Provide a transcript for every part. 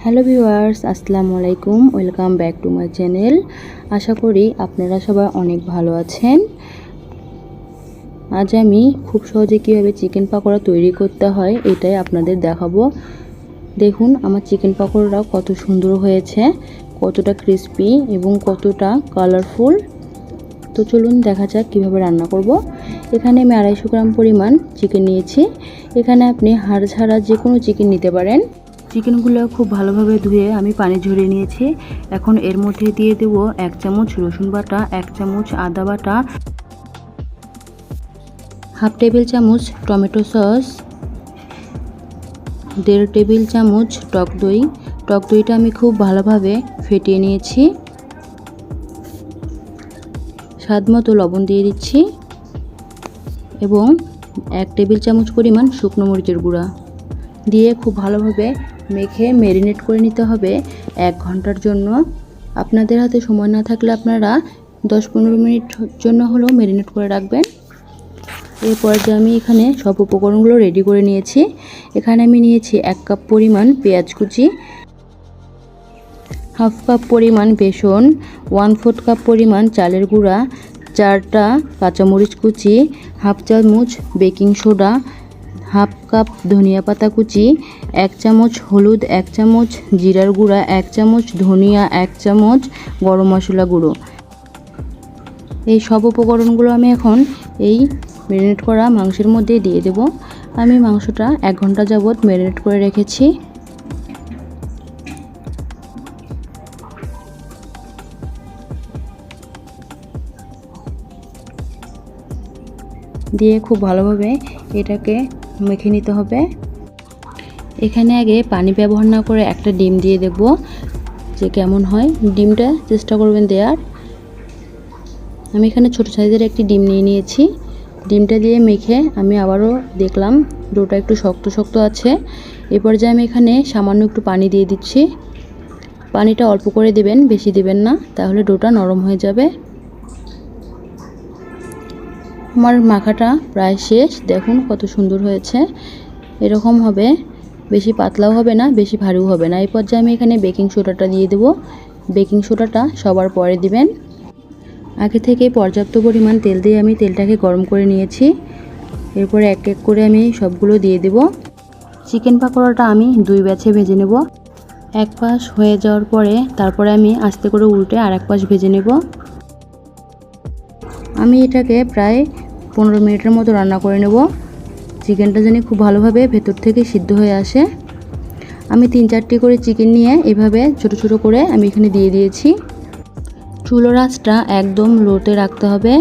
Hello viewers, আসসালামু আলাইকুম। Welcome back to my channel. আশা করি আপনারা সবাই অনেক ভালো আছেন। আজ আমি খুব সহজে কীভাবে চিকেন পাকোড়া তৈরি করতে হয় এটাই আপনাদের দেখাবো। দেখুন আমার চিকেন পাকোড়াটা কত সুন্দর হয়েছে, কতটা ক্রিস্পি এবং কতটা কালারফুল। তো চলুন দেখা যাক কীভাবে রান্না করব। এখানে আমি 250 গ্রাম পরিমাণ চিকেন নিয়েছি। এখানে আপনি হাড় ছাড়া যে কোনো চিকেন নিতে পারেন। চিকেনগুলো খুব ভালোভাবে ধুয়ে আমি পানি ঝরিয়ে নিয়েছি। এখন এর মধ্যে দিয়ে দেব 1 চামচ রসুন বাটা, 1 চামচ আদা বাটা, হাফ টেবিল চামচ টমেটো সস, 1.5 টেবিল চামচ টক দই। টক দইটা আমি খুব ভালোভাবে ফেটিয়ে নিয়েছি। স্বাদ মতো লবণ দিয়ে দিচ্ছি এবং 1 টেবিল চামচ পরিমাণ শুকনো মরিচের গুঁড়া দিয়ে খুব ভালোভাবে মেখে ম্যারিনেট করে নিতে হবে 1 ঘন্টার জন্য। আপনাদের হাতে সময় না থাকলে আপনারা 10-15 মিনিট জন্য হলেও ম্যারিনেট করে রাখবেন। এরপর যে আমি এখানে সব উপকরণগুলো রেডি করে নিয়েছি। এখানে আমি নিয়েছি 1 কাপ পরিমাণ পেঁয়াজ কুচি, হাফ কাপ পরিমাণ বেসন, 1/4 কাপ পরিমাণ চালের গুঁড়া, 4টা কাঁচামরিচ কুচি, হাফ চামচ বেকিং সোডা, হাফ কাপ ধনিয়া পাতা কুচি, 1 চামচ হলুদ, 1 চামচ জিরার গুঁড়া, 1 চামচ ধনিয়া, 1 চামচ গরম মশলা গুঁড়ো। এই সব উপকরণগুলো আমি এখন এই ম্যারিনেট করা মাংসের মধ্যে দিয়ে দেব। আমি মাংসটা 1 ঘন্টা যাবত ম্যারিনেট করে রেখেছি। দিয়ে খুব ভালোভাবে এটাকে মেখে নিতে হবে। এখানে আগে পানি ব্যবহার না করে একটা ডিম দিয়ে দেব, যে কেমন হয়। ডিমটা চেষ্টা করবেন দেওয়ার। আমি এখানে ছোট সাইজের একটি ডিম নিয়ে নিয়েছি। ডিমটা দিয়ে মেখে আমি আবারও দেখলাম ডোটা একটু শক্ত শক্ত আছে। এরপর যে আমি এখানে সামান্য একটু পানি দিয়ে দিচ্ছি। পানিটা অল্প করে দেবেন, বেশি দেবেন না, তাহলে ডোটা নরম হয়ে যাবে। আমার মাখাটা প্রায় শেষ। দেখুন কত সুন্দর হয়েছে। এরকম হবে, বেশি পাতলাও হবে না, বেশি ভারীও হবে না। এই পর্যায়ে আমি এখানে বেকিং সোডাটা দিয়ে দেব। বেকিং সোডাটা সবার পরে দিবেন। আগে থেকে পর্যাপ্ত পরিমাণ তেল দিয়ে আমি তেলটাকে গরম করে নিয়েছি। এরপরে এক এক করে আমি সবগুলো দিয়ে দেব। চিকেন পাকোড়াটা আমি 2 ব্যাচে ভেজে নেব। এক পাশ হয়ে যাওয়ার পরে তারপরে আমি আস্তে করে উল্টে আরেক পাশ ভেজে নেব। আমি এটাকে প্রায় 15 মিনিটের মতো রান্না করে নেব। চিকেনটা যেন খুব ভালোভাবে ভেতর থেকে সিদ্ধ হয়ে আসে। আমি 3-4টি করে চিকেন নিয়ে এভাবে ছোট ছোট করে আমি এখানে দিয়ে দিয়েছি। চুলোর আঁচটা একদম লোতে রাখতে হবে,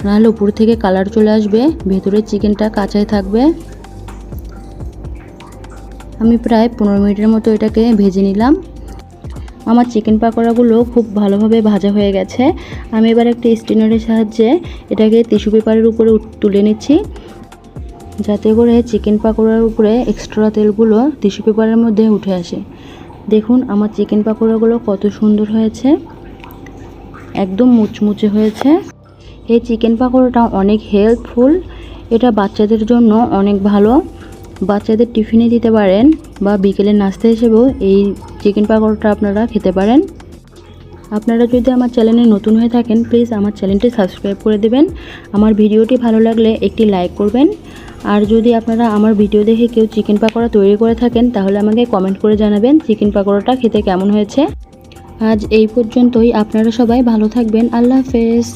নাহলে উপর থেকে কালার চলে আসবে, ভেতরে চিকেনটা কাঁচাই থাকবে। আমি প্রায় 15 মিনিটের মতো এটাকে ভেজে নিলাম। আমার চিকেন পাকোড়াগুলো খুব ভালোভাবে ভাজা হয়ে গেছে। আমি এবার একটা স্ট্রেনারের সাহায্যে এটাকে টিস্যু পেপারের উপরে তুলে নিচ্ছি, যাতে করে চিকেন পাকোড়ার উপরে এক্সট্রা তেলগুলো টিস্যু পেপারের মধ্যে উঠে আসে। দেখুন আমার চিকেন পাকোড়াগুলো কত সুন্দর হয়েছে, একদম মুচমুচে হয়েছে। এই চিকেন পাকোড়াটা অনেক হেল্পফুল। এটা বাচ্চাদের জন্য অনেক ভালো। বাচ্চাদের টিফিনে দিতে পারেন বা বিকেলের নাস্তা হিসেবেও এই চিকেন পাকোড়াটা আপনারা খেতে পারেন। আপনারা যদি আমার চ্যানেলে নতুন হয়ে থাকেন প্লিজ আমার চ্যানেলটি সাবস্ক্রাইব করে দেবেন। আমার ভিডিওটি ভালো লাগলে একটি লাইক করবেন। আর যদি আপনারা আমার ভিডিও দেখে কেউ চিকেন পাকোড়া তৈরি করে থাকেন তাহলে আমাকে কমেন্ট করে জানাবেন চিকেন পাকোড়াটা খেতে কেমন হয়েছে। আজ এই পর্যন্তই। আপনারা সবাই ভালো থাকবেন। আল্লাহ হাফেজ।